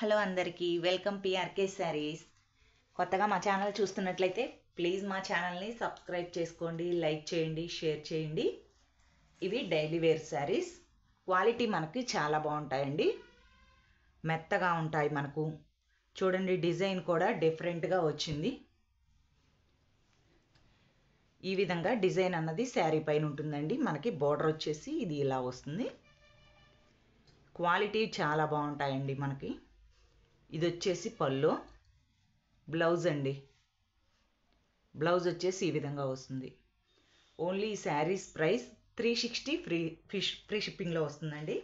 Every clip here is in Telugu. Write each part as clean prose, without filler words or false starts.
హలో అందరికీ వెల్కమ్ పిఆర్కే శారీస్. కొత్తగా మా ఛానల్ చూస్తున్నట్లయితే ప్లీజ్ మా ఛానల్ని సబ్స్క్రైబ్ చేసుకోండి, లైక్ చేయండి, షేర్ చేయండి. ఇవి డైలీ వేర్ శారీస్. క్వాలిటీ మనకి చాలా బాగుంటాయండి, మెత్తగా ఉంటాయి. మనకు చూడండి, డిజైన్ కూడా డిఫరెంట్గా వచ్చింది. ఈ విధంగా డిజైన్ అన్నది శారీ పైన ఉంటుందండి. మనకి బోర్డర్ వచ్చేసి ఇది ఇలా వస్తుంది. క్వాలిటీ చాలా బాగుంటాయండి. మనకి ఇది వచ్చేసి పళ్ళు, బ్లౌజ్ అండి. బ్లౌజ్ వచ్చేసి ఈ విధంగా వస్తుంది. ఓన్లీ ఈ శారీస్ ప్రైస్ 360 ఫ్రీ షిప్పింగ్లో వస్తుందండి.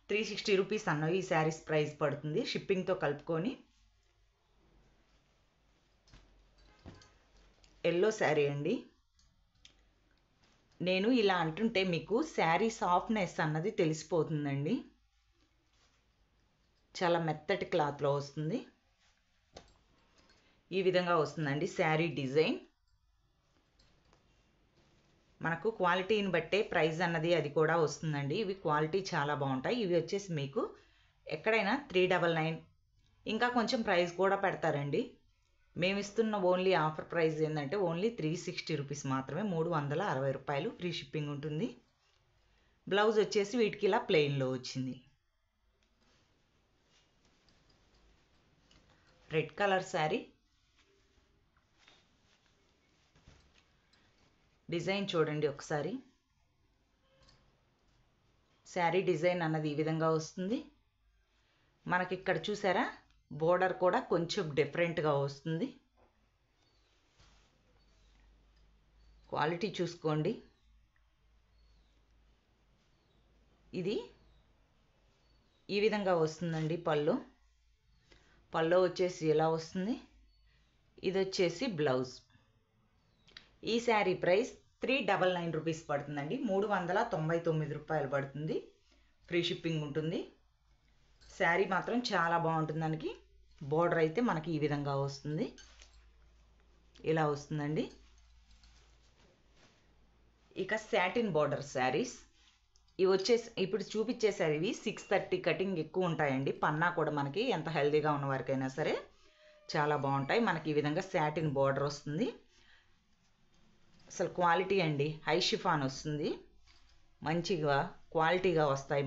360 రూపీస్ అన్నవి ఈ శారీస్ ప్రైస్ పడుతుంది షిప్పింగ్తో కలుపుకొని. ఎల్లో శారీ అండి. నేను ఇలా అంటుంటే మీకు శారీ సాఫ్ట్నెస్ అన్నది తెలిసిపోతుందండి. చాలా మెత్తటి క్లాత్లో వస్తుంది. ఈ విధంగా వస్తుందండి శారీ డిజైన్. మనకు క్వాలిటీని బట్టే ప్రైస్ అన్నది అది కూడా వస్తుందండి. ఇవి క్వాలిటీ చాలా బాగుంటాయి. ఇవి వచ్చేసి మీకు ఎక్కడైనా 399, ఇంకా కొంచెం ప్రైస్ కూడా పెడతారండి. మేము ఇస్తున్న ఓన్లీ ఆఫర్ ప్రైస్ ఏంటంటే ఓన్లీ 360 రూపీస్ మాత్రమే, 360 రూపాయలు ఫ్రీ షిప్పింగ్ ఉంటుంది. బ్లౌజ్ వచ్చేసి వీటికి ఇలా ప్లెయిన్లో వచ్చింది. Red colour sari. డిజైన్ చూడండి ఒకసారి. శారీ డిజైన్ అన్నది ఈ విధంగా వస్తుంది. మనకి ఇక్కడ చూసారా, బోర్డర్ కూడా కొంచెం డిఫరెంట్గా వస్తుంది. క్వాలిటీ చూసుకోండి. ఇది ఈ విధంగా వస్తుందండి. పళ్ళు వచ్చేసి ఇలా వస్తుంది. ఇది వచ్చేసి బ్లౌజ్. ఈ శారీ ప్రైస్ 399 రూపీస్ పడుతుందండి. 399 రూపాయలు పడుతుంది. ఫ్రీ షిప్పింగ్ ఉంటుంది. శారీ మాత్రం చాలా బాగుంటుంది. దానికి బోర్డర్ అయితే మనకి ఈ విధంగా వస్తుంది, ఇలా వస్తుందండి. ఇక సాటిన్ బోర్డర్ శారీస్. ఇవి వచ్చేసి ఇప్పుడు చూపించేసారు. ఇవి 630 కటింగ్ ఎక్కువ ఉంటాయండి. పన్నా కూడా మనకి ఎంత హెల్దీగా ఉన్న వారికైనా సరే చాలా బాగుంటాయి. మనకి ఈ విధంగా సాటిన్ బోర్డర్ వస్తుంది. అసలు క్వాలిటీ అండి, హై షిఫాన్ వస్తుంది. మంచిగా క్వాలిటీగా వస్తాయి.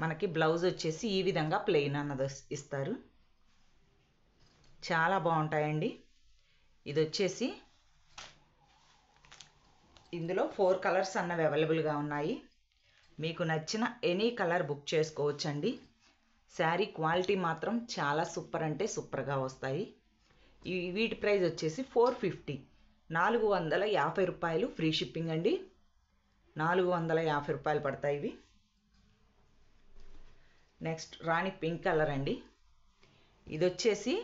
మనకి బ్లౌజ్ వచ్చేసి ఈ విధంగా ప్లెయిన్ అన్నది ఇస్తారు. చాలా బాగుంటాయండి. ఇది వచ్చేసి ఇందులో 4 కలర్స్ అన్నవి అవైలబుల్గా ఉన్నాయి. మీకు నచ్చిన ఎనీ కలర్ బుక్ చేసుకోవచ్చండి. శారీ క్వాలిటీ మాత్రం చాలా సూపర్ అంటే సూపర్గా వస్తాయి. వీటి ప్రైస్ వచ్చేసి 450, 450 రూపాయలు ఫ్రీ షిప్పింగ్ అండి. 450 రూపాయలు పడతాయి ఇవి. నెక్స్ట్ రాణి పింక్ కలర్ అండి. ఇది వచ్చేసి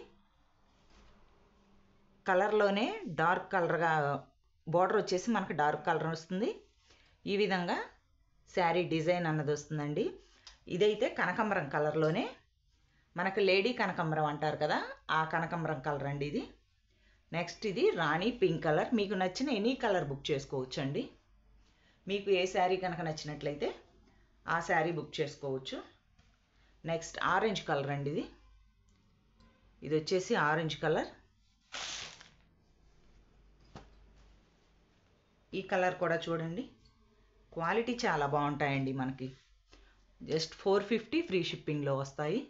కలర్లోనే డార్క్ కలర్గా, బోర్డర్ వచ్చేసి మనకు డార్క్ కలర్ వస్తుంది. ఈ విధంగా శారీ డిజైన్ అన్నది వస్తుందండి. ఇదైతే కనకాంబరం కలర్లోనే, మనకు లేడీ కనకాంబరం అంటారు కదా, ఆ కనకాంబరం కలర్ అండి ఇది. నెక్స్ట్ ఇది రాణి పింక్ కలర్. మీకు నచ్చిన ఎనీ కలర్ బుక్ చేసుకోవచ్చండి. మీకు ఏ శారీ కనుక నచ్చినట్లయితే ఆ శారీ బుక్ చేసుకోవచ్చు. నెక్స్ట్ ఆరెంజ్ కలర్ అండి. ఇది వచ్చేసి ఆరెంజ్ కలర్. ఈ కలర్ కూడా చూడండి, క్వాలిటీ చాలా బాగుంటాయండి. మనకి జస్ట్ 450 ఫ్రీ షిప్పింగ్లో వస్తాయి.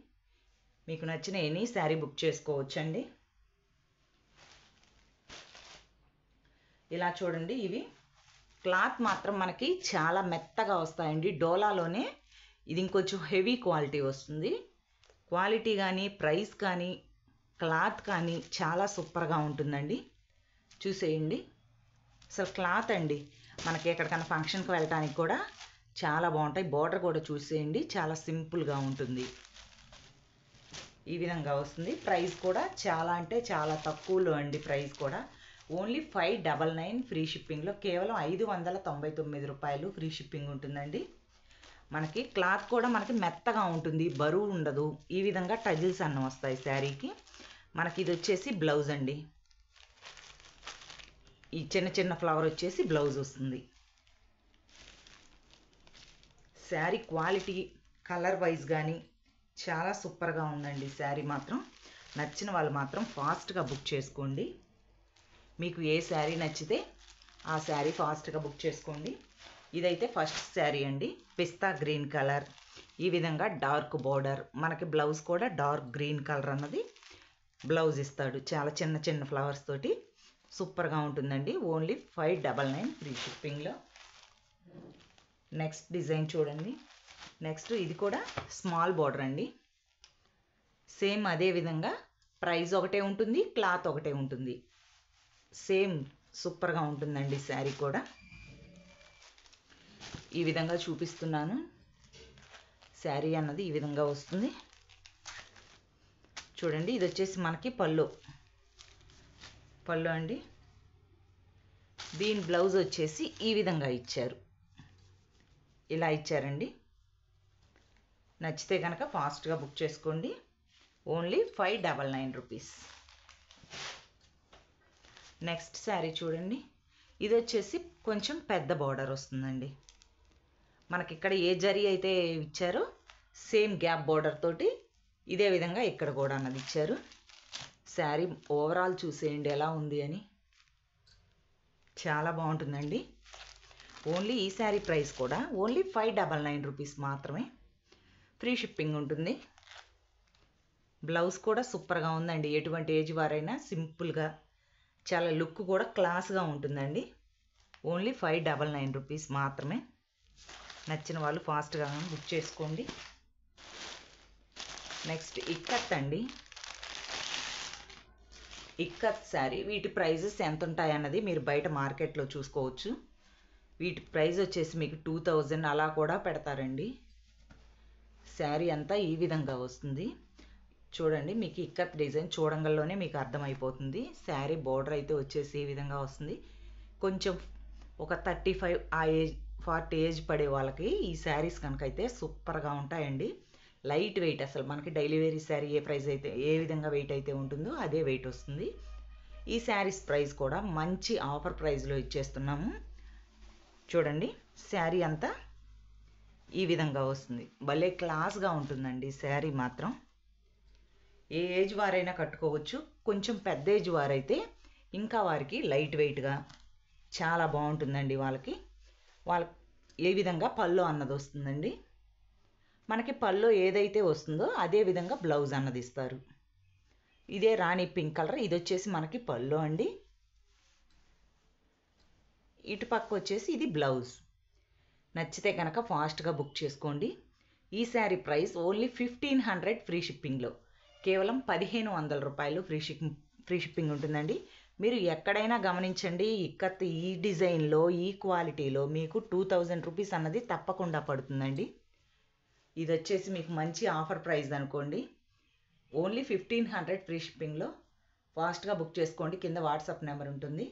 మీకు నచ్చిన ఎనీ శారీ బుక్ చేసుకోవచ్చండి. ఇలా చూడండి. ఇవి క్లాత్ మాత్రం మనకి చాలా మెత్తగా వస్తాయండి. డోలాలోనే ఇది ఇంకొంచెం హెవీ క్వాలిటీ వస్తుంది. క్వాలిటీ కానీ, ప్రైస్ కానీ, క్లాత్ కానీ చాలా సూపర్గా ఉంటుందండి. చూసేయండి. అసలు క్లాత్ అండి, మనకి ఎక్కడికైనా ఫంక్షన్కి వెళ్ళటానికి కూడా చాలా బాగుంటాయి. బోర్డర్ కూడా చూసేయండి, చాలా సింపుల్గా ఉంటుంది. ఈ విధంగా వస్తుంది. ప్రైస్ కూడా చాలా అంటే చాలా తక్కువలో అండి. ప్రైస్ కూడా ఓన్లీ 599 ఫ్రీ షిప్పింగ్లో, కేవలం 599 రూపాయలు ఫ్రీ షిప్పింగ్ ఉంటుందండి. మనకి క్లాత్ కూడా మనకి మెత్తగా ఉంటుంది, బరువు ఉండదు. ఈ విధంగా టజిల్స్ అన్న వస్తాయి శారీకి. మనకి ఇది వచ్చేసి బ్లౌజ్ అండి. ఈ చిన్న చిన్న ఫ్లవర్ వచ్చేసి బ్లౌజ్ వస్తుంది. శారీ క్వాలిటీ, కలర్ వైజ్ కానీ చాలా సూపర్గా ఉందండి శారీ మాత్రం. నచ్చిన వాళ్ళు మాత్రం ఫాస్ట్గా బుక్ చేసుకోండి. మీకు ఏ శారీ నచ్చితే ఆ శారీ ఫాస్ట్గా బుక్ చేసుకోండి. ఇదైతే ఫస్ట్ శారీ అండి, పిస్తా గ్రీన్ కలర్. ఈ విధంగా డార్క్ బోర్డర్, మనకి బ్లౌజ్ కూడా డార్క్ గ్రీన్ కలర్ అన్నది బ్లౌజ్ ఇస్తాడు. చాలా చిన్న చిన్న ఫ్లవర్స్ తోటి సూపర్గా ఉంటుందండి. ఓన్లీ 599 ఫ్రీ షిప్పింగ్లో. నెక్స్ట్ డిజైన్ చూడండి. నెక్స్ట్ ఇది కూడా స్మాల్ బోర్డర్ అండి. సేమ్ అదే విధంగా ప్రైస్ ఒకటే ఉంటుంది, క్లాత్ ఒకటే ఉంటుంది. సేమ్ సూపర్గా ఉంటుందండి శారీ కూడా. ఈ విధంగా చూపిస్తున్నాను. శారీ అన్నది ఈ విధంగా వస్తుంది చూడండి. ఇది వచ్చేసి మనకి పళ్ళు అండి. దీని బ్లౌజ్ వచ్చేసి ఈ విధంగా ఇచ్చారు, ఇలా ఇచ్చారండి. నచ్చితే కనుక ఫాస్ట్గా బుక్ చేసుకోండి. Only 599 rupees. నెక్స్ట్ శారీ చూడండి. ఇది వచ్చేసి కొంచెం పెద్ద బార్డర్ వస్తుందండి. మనకి ఇక్కడ ఏ జరీ అయితే ఇచ్చారో సేమ్ గ్యాప్ బార్డర్ తోటి ఇదే విధంగా ఇక్కడ కూడా అన్నది ఇచ్చారు. శారీ ఓవరాల్ చూసేయండి ఎలా ఉంది అని. చాలా బాగుంటుందండి. ఓన్లీ ఈ శారీ ప్రైస్ కూడా ఓన్లీ 599 రూపీస్ మాత్రమే. ఫ్రీ షిప్పింగ్ ఉంటుంది. బ్లౌజ్ కూడా సూపర్గా ఉందండి. ఎటువంటి ఏజ్ వారైనా సింపుల్గా చాలా లుక్ కూడా క్లాస్గా ఉంటుందండి. ఓన్లీ 599 రూపీస్ మాత్రమే. నచ్చిన వాళ్ళు ఫాస్ట్గా బుక్ చేసుకోండి. నెక్స్ట్ ఇక్కత్ అండి. ఇక్కత్ శారీ. వీటి ప్రైజెస్ ఎంత ఉంటాయి అన్నది మీరు బయట మార్కెట్లో చూసుకోవచ్చు. వీటి ప్రైస్ వచ్చేసి మీకు 2000 అలా కూడా పెడతారండి. శారీ అంతా ఈ విధంగా వస్తుంది చూడండి. మీకు ఇక్కత్ డిజైన్ చూడంగానే మీకు అర్థమైపోతుంది. శారీ బోర్డర్ అయితే వచ్చేసి ఈ విధంగా వస్తుంది. కొంచెం ఒక 35 ఆ ఏజ్ 40 ఏజ్ పడే వాళ్ళకి ఈ శారీస్ కనుక అయితే సూపర్గా ఉంటాయండి. లైట్ వెయిట్, అసలు మనకి డైలీ వేరీ శారీ ఏ ప్రైస్ అయితే ఏ విధంగా వెయిట్ అయితే ఉంటుందో అదే వెయిట్ వస్తుంది. ఈ శారీస్ ప్రైస్ కూడా మంచి ఆఫర్ ప్రైస్లో ఇచ్చేస్తున్నాము చూడండి. శారీ అంతా ఈ విధంగా వస్తుంది. భలే క్లాస్గా ఉంటుందండి శారీ మాత్రం. ఏ ఏజ్ వారైనా కట్టుకోవచ్చు. కొంచెం పెద్ద ఏజ్ వారైతే ఇంకా వారికి లైట్ వెయిట్గా చాలా బాగుంటుందండి. వాళ్ళకి ఏ విధంగా పళ్ళు అన్నది వస్తుందండి. మనకి పళ్ళు ఏదైతే వస్తుందో అదే విధంగా బ్లౌజ్ అన్నది ఇస్తారు. ఇదే రాణి పింక్ కలర్. ఇది వచ్చేసి మనకి పళ్ళు అండి. ఇటు పక్క వచ్చేసి ఇది బ్లౌజ్. నచ్చితే కనుక ఫాస్ట్గా బుక్ చేసుకోండి. ఈ శారీ ప్రైస్ ఓన్లీ 1500 ఫ్రీ షిప్పింగ్లో. కేవలం 1500 రూపాయలు ఫ్రీ షిప్పింగ్ ఉంటుందండి. మీరు ఎక్కడైనా గమనించండి, ఇక్కత్ ఈ డిజైన్లో ఈ క్వాలిటీలో మీకు 2000 రూపీస్ అన్నది తప్పకుండా పడుతుందండి. ఇది వచ్చేసి మీకు మంచి ఆఫర్ ప్రైస్ అనుకోండి. ఓన్లీ 1500 ఫ్రీ షిప్పింగ్లో. ఫాస్ట్గా బుక్ చేసుకోండి. కింద వాట్సాప్ నెంబర్ ఉంటుంది,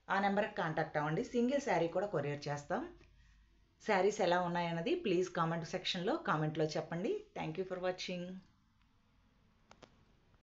ఆ నెంబర్కి కాంటాక్ట్ అవ్వండి. సింగిల్ శారీ కూడా కొరియర్ చేస్తాం. శారీస్ ఎలా ఉన్నాయన్నది ప్లీజ్ కామెంట్ సెక్షన్లో కామెంట్లో చెప్పండి. Thank you for watching.